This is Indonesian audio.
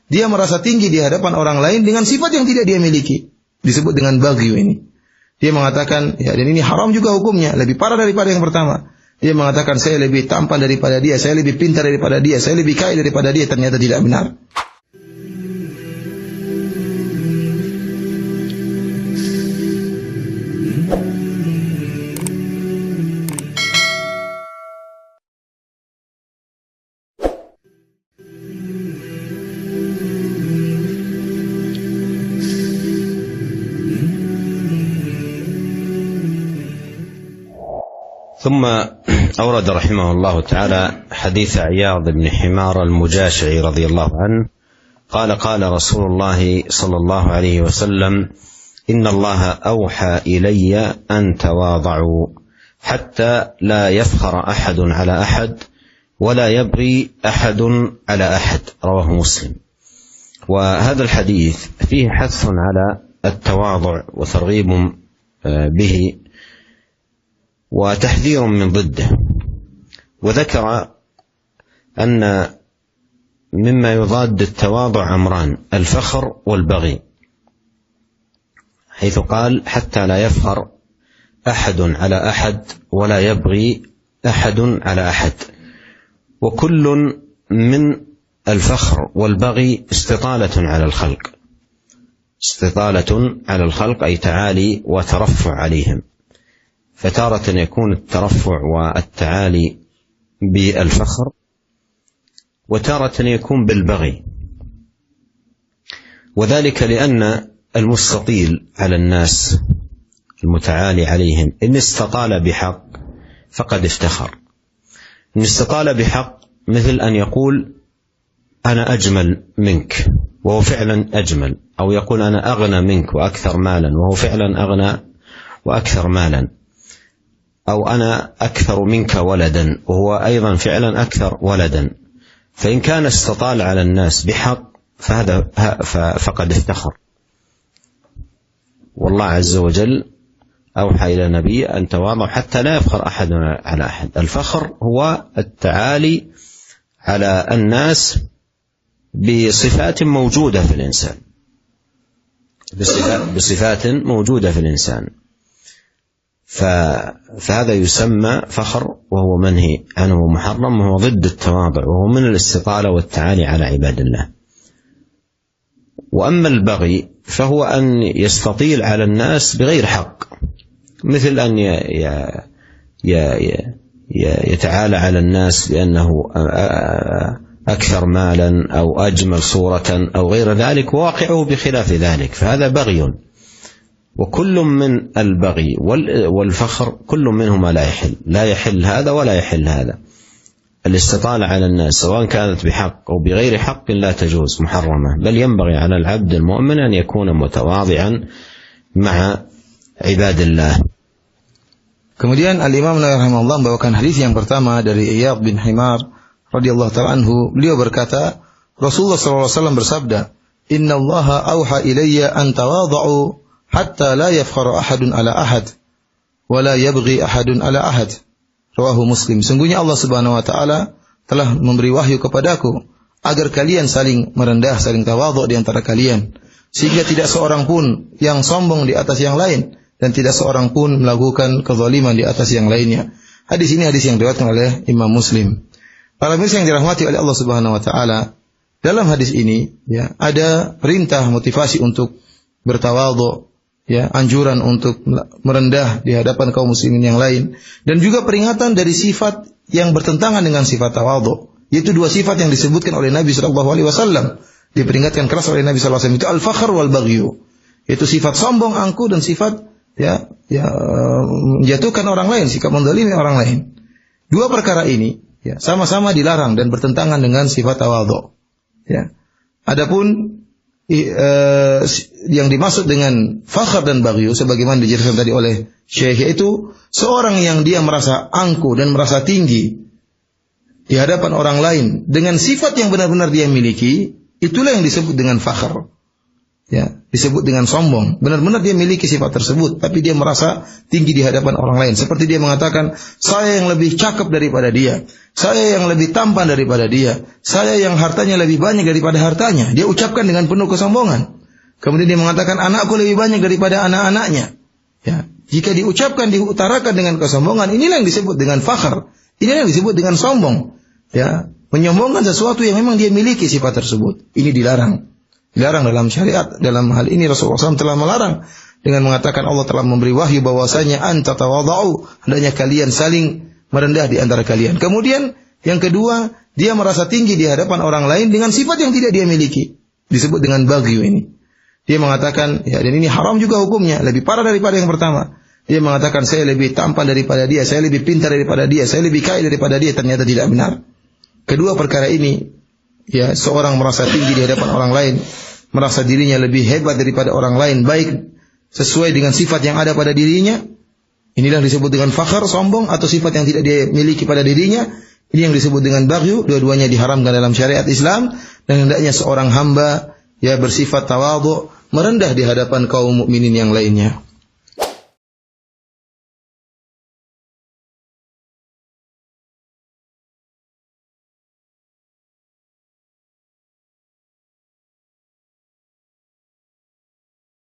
Dia merasa tinggi di hadapan orang lain dengan sifat yang tidak dia miliki. Disebut dengan bagyu ini. Dia mengatakan, ya, dan ini haram juga hukumnya, lebih parah daripada yang pertama. Dia mengatakan, saya lebih tampan daripada dia, saya lebih pintar daripada dia, saya lebih kaya daripada dia. Ternyata tidak benar. ثم أورد رحمه الله تعالى حديث عياض بن حمار المجاشعي رضي الله عنه قال قال رسول الله صلى الله عليه وسلم إن الله أوحى إلي أن تواضعوا حتى لا يفخر أحد على أحد ولا يبغي أحد على أحد. رواه مسلم. وهذا الحديث فيه حث على التواضع وترغيب به وتحذير من ضده. وذكر أن مما يضاد التواضع أمران: الفخر والبغي، حيث قال حتى لا يفخر أحد على أحد ولا يبغي أحد على أحد. وكل من الفخر والبغي استطالة على الخلق، استطالة على الخلق أي تعالي وترفع عليهم، فتارة يكون الترفع والتعالي بالفخر، وتارة يكون بالبغي، وذلك لأن المستطيل على الناس المتعالي عليهم إن استطال بحق فقد افتخر. إن استطال بحق مثل أن يقول أنا أجمل منك وهو فعلا أجمل، أو يقول أنا أغنى منك وأكثر مالا وهو فعلا أغنى وأكثر مالا، أو أنا أكثر منك ولدا وهو أيضا فعلا أكثر ولدا. فإن كان استطال على الناس بحق فقد افتخر. والله عز وجل أوحى إلى النبي أن تواضع حتى لا يفخر أحد على أحد. الفخر هو التعالي على الناس بصفات موجودة في الإنسان، بصفات موجودة في الإنسان، فهذا يسمى فخر وهو منهي عنه محرم، وهو ضد التواضع، وهو من الاستطالة والتعالي على عباد الله. وأما البغي فهو أن يستطيل على الناس بغير حق، مثل أن يتعالى على الناس بأنه أكثر مالا أو أجمل صورة أو غير ذلك، وواقعه بخلاف ذلك، فهذا بغي. وكل من البغي والفخر كل منهما لا يحل هذا ولا يحل هذا. الاستطالة على الناس سواء كانت بحق أو بغير حق لا تجوز، محرمة، بل ينبغي على العبد المؤمن أن يكون متواضعا مع عباد الله. Kemudian Al-Imam Nawawi rahimahullah membawakan hadis yang pertama dari Iyad bin Himar radhiyallahu ta'ala anhu. Beliau berkata, Rasulullah sallallahu alaihi wasallam bersabda, "Inna Allaha auha ilayya an tawadhu hatta la yafkhara ahadun ala ahad wa la yabghi ahadun ala ahad." Rawahu Muslim. Sungguhnya Allah Subhanahu wa taala telah memberi wahyu kepadaku agar kalian saling merendah, saling tawadhu di antara kalian, sehingga tidak seorang pun yang sombong di atas yang lain dan tidak seorang pun melakukan kezaliman di atas yang lainnya. Hadis ini hadis yang diriwayatkan oleh Imam Muslim. Para pemirsa yang dirahmati oleh Allah Subhanahu wa taala, dalam hadis ini ya ada perintah motivasi untuk bertawadhu, ya, anjuran untuk merendah di hadapan kaum muslimin yang lain, dan juga peringatan dari sifat yang bertentangan dengan sifat tawadhu, yaitu dua sifat yang disebutkan oleh Nabi sallallahu alaihi wasallam, diperingatkan keras oleh Nabi sallallahu alaihi wasallam, itu al-fakhr wal baghyu, yaitu sifat sombong, angkuh, dan sifat menjatuhkan orang lain, sikap menzalimi orang lain. Dua perkara ini ya sama-sama dilarang dan bertentangan dengan sifat tawadhu. Ya. Adapun yang dimaksud dengan fakhr dan baghyu sebagaimana dijelaskan tadi oleh Syekh, yaitu seorang yang dia merasa angkuh dan merasa tinggi di hadapan orang lain dengan sifat yang benar-benar dia miliki, itulah yang disebut dengan fakhr. ya, disebut dengan sombong. Benar-benar dia memiliki sifat tersebut, tapi dia merasa tinggi di hadapan orang lain. Seperti dia mengatakan, saya yang lebih cakep daripada dia, saya yang lebih tampan daripada dia, saya yang hartanya lebih banyak daripada hartanya. Dia ucapkan dengan penuh kesombongan. Kemudian dia mengatakan, anakku lebih banyak daripada anak-anaknya. Ya, jika diucapkan, diutarakan dengan kesombongan, inilah yang disebut dengan fakhr. Inilah yang disebut dengan sombong. Ya, menyombongkan sesuatu yang memang dia miliki sifat tersebut. Ini dilarang. Dilarang dalam syariat. Dalam hal ini Rasulullah SAW telah melarang dengan mengatakan Allah telah memberi wahyu bahwasanya anta tawadhu, hendaknya kalian saling merendah di antara kalian. Kemudian yang kedua, dia merasa tinggi di hadapan orang lain dengan sifat yang tidak dia miliki. Disebut dengan bagyu ini. Dia mengatakan, ya, dan ini haram juga hukumnya, lebih parah daripada yang pertama. Dia mengatakan saya lebih tampan daripada dia, saya lebih pintar daripada dia, saya lebih kaya daripada dia, ternyata tidak benar. Kedua perkara ini, ya, seorang merasa tinggi di hadapan orang lain, merasa dirinya lebih hebat daripada orang lain, baik sesuai dengan sifat yang ada pada dirinya. Inilah yang disebut dengan fakhr, sombong, atau sifat yang tidak dia miliki pada dirinya. Ini yang disebut dengan baghyu. Dua-duanya diharamkan dalam syariat Islam, dan hendaknya seorang hamba, ya, bersifat tawadhu, merendah di hadapan kaum mukminin yang lainnya.